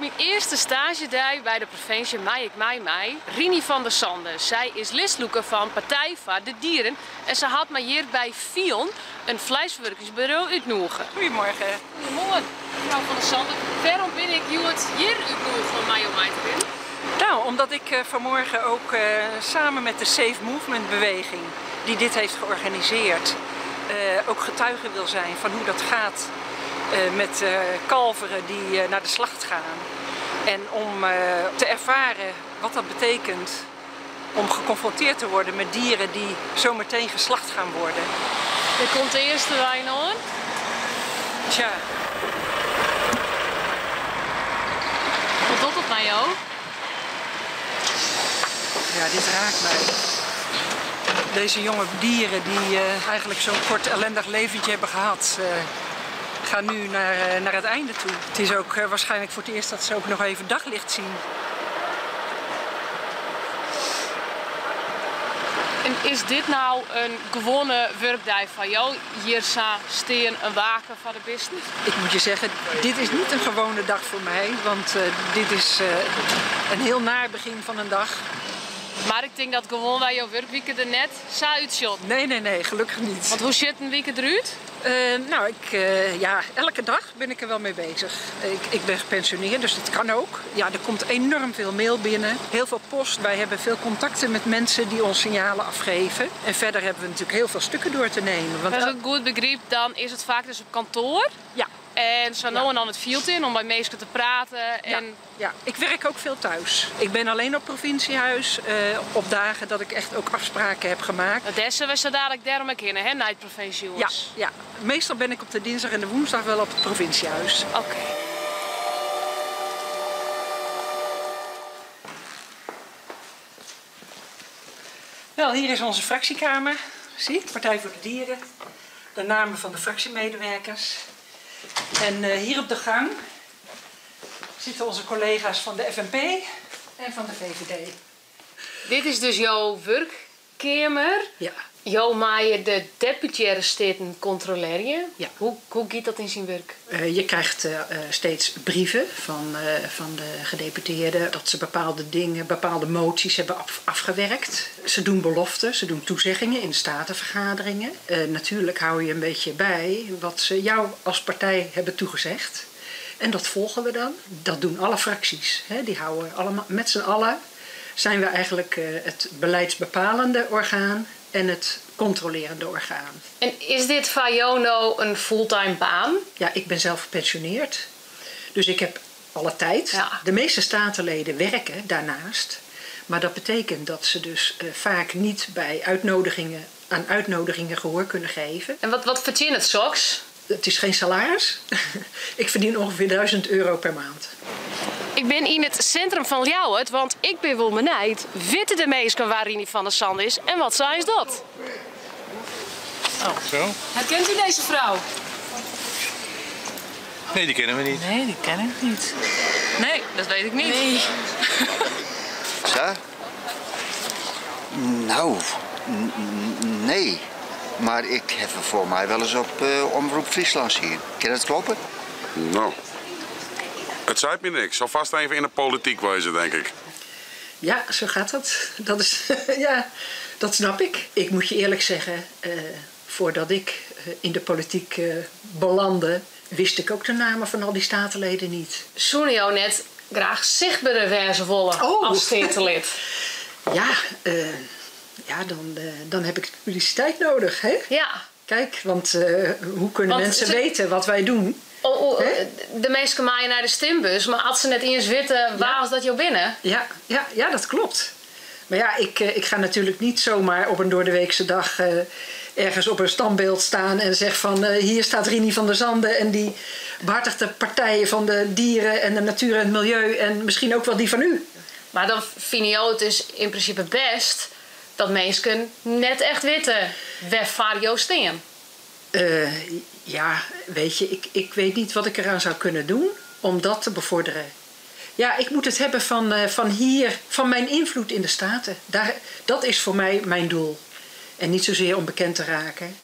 mijn eerste stagedag bij de provincie Mei. Rini van der Sande. Zij is listloeker van Partij voor de Dieren en ze had mij hier bij Fion, een vleesverwerkingsbureau, uitnoegen. Goedemorgen. Goedemorgen, mevrouw van der Sande. Waarom ben ik hier uitnoegen om mij te winnen? Nou, omdat ik vanmorgen ook samen met de Safe Movement beweging, die dit heeft georganiseerd, ook getuige wil zijn van hoe dat gaat met kalveren die naar de slacht gaan. En om te ervaren wat dat betekent om geconfronteerd te worden met dieren die zometeen geslacht gaan worden. Dit komt de eerste wijn hoor. Tja. Wat doet het mij ook? Ja, dit raakt mij. Deze jonge dieren die eigenlijk zo'n kort ellendig leventje hebben gehad, gaan nu naar het einde toe. Het is ook waarschijnlijk voor het eerst dat ze ook nog even daglicht zien. En is dit nou een gewone werkdag van jou? Hier staan een waken van de business? Ik moet je zeggen, dit is niet een gewone dag voor mij, want dit is een heel naar begin van een dag. Maar ik denk dat gewoon bij jouw werkweekend er net zo uitshot. Nee, gelukkig niet. Want hoe ziet een weekend eruit? Nou, ja, elke dag ben ik er wel mee bezig. Ik ben gepensioneerd, dus dat kan ook. Ja, er komt enorm veel mail binnen, heel veel post. Wij hebben veel contacten met mensen die ons signalen afgeven. En verder hebben we natuurlijk heel veel stukken door te nemen. Want als ik goed begreep, dan is het vaak dus op kantoor. Ja. En zo nou en dan het field in om bij mensen te praten. En... Ja, ik werk ook veel thuis. Ik ben alleen op provinciehuis op dagen dat ik echt ook afspraken heb gemaakt. Dat is we zo dadelijk daarom kennen, hè, naar het provinciehuis. Ja, meestal ben ik op de dinsdag en de woensdag wel op het provinciehuis. Oké. Wel, hier is onze fractiekamer. Zie, Partij voor de Dieren. De namen van de fractiemedewerkers. En hier op de gang zitten onze collega's van de FNP en van de VVD. Dit is dus jouw werkkamer. Ja. Jou maaien de deputaire steden controleren. Ja. Hoe gaat dat in zijn werk? Je krijgt steeds brieven van de gedeputeerden dat ze bepaalde dingen, bepaalde moties hebben afgewerkt. Ze doen beloften, ze doen toezeggingen in de statenvergaderingen. Natuurlijk hou je een beetje bij wat ze jou als partij hebben toegezegd. En dat volgen we dan. Dat doen alle fracties. Hè? Die houden allemaal, met z'n allen zijn we eigenlijk het beleidsbepalende orgaan en het controlerende orgaan. En is dit van jou nou een fulltime baan? Ja, ik ben zelf gepensioneerd. Dus ik heb alle tijd. Ja. De meeste statenleden werken daarnaast. Maar dat betekent dat ze dus vaak niet bij aan uitnodigingen gehoor kunnen geven. En wat verdient het soks? Het is geen salaris. Ik verdien ongeveer 1000 euro per maand. Ik ben in het centrum van Ljouwert, want ik ben wel benieuwd. Weten de meesten waar Rini van der Sande is en wat zij is dat? Oh, zo? Herkent u deze vrouw? Nee, die kennen we niet. Nee, die ken ik niet. Nee, dat weet ik niet. Nee. Zo? Nou, nee. Maar ik heb er voor mij wel eens op Omroep Friesland zien. Kan dat kloppen? Nou, het zei me niks. Zal vast even in de politiek wezen, denk ik. Ja, zo gaat dat. Dat is, ja, dat snap ik. Ik moet je eerlijk zeggen, voordat ik in de politiek belandde, wist ik ook de namen van al die statenleden niet. Zoen jou net graag zichtbare wijze wollen als statenlid. Ja, dan heb ik publiciteit nodig, hè? Ja. Kijk, want hoe kunnen mensen weten wat wij doen? De meesten maaien naar de stembus, maar als ze net eens weten, waar was dat jou binnen? Ja, dat klopt. Maar ja, ik ga natuurlijk niet zomaar op een doordeweekse dag ergens op een standbeeld staan en zeg van hier staat Rini van der Sande en die behartigt de partijen van de dieren en de natuur en het milieu en misschien ook wel die van u. Maar dan vind je het dus in principe best dat mensen net echt weten waar jou staan. Ja, weet je, ik weet niet wat ik eraan zou kunnen doen om dat te bevorderen. Ja, ik moet het hebben van mijn invloed in de Staten. Dat is voor mij mijn doel. En niet zozeer om bekend te raken.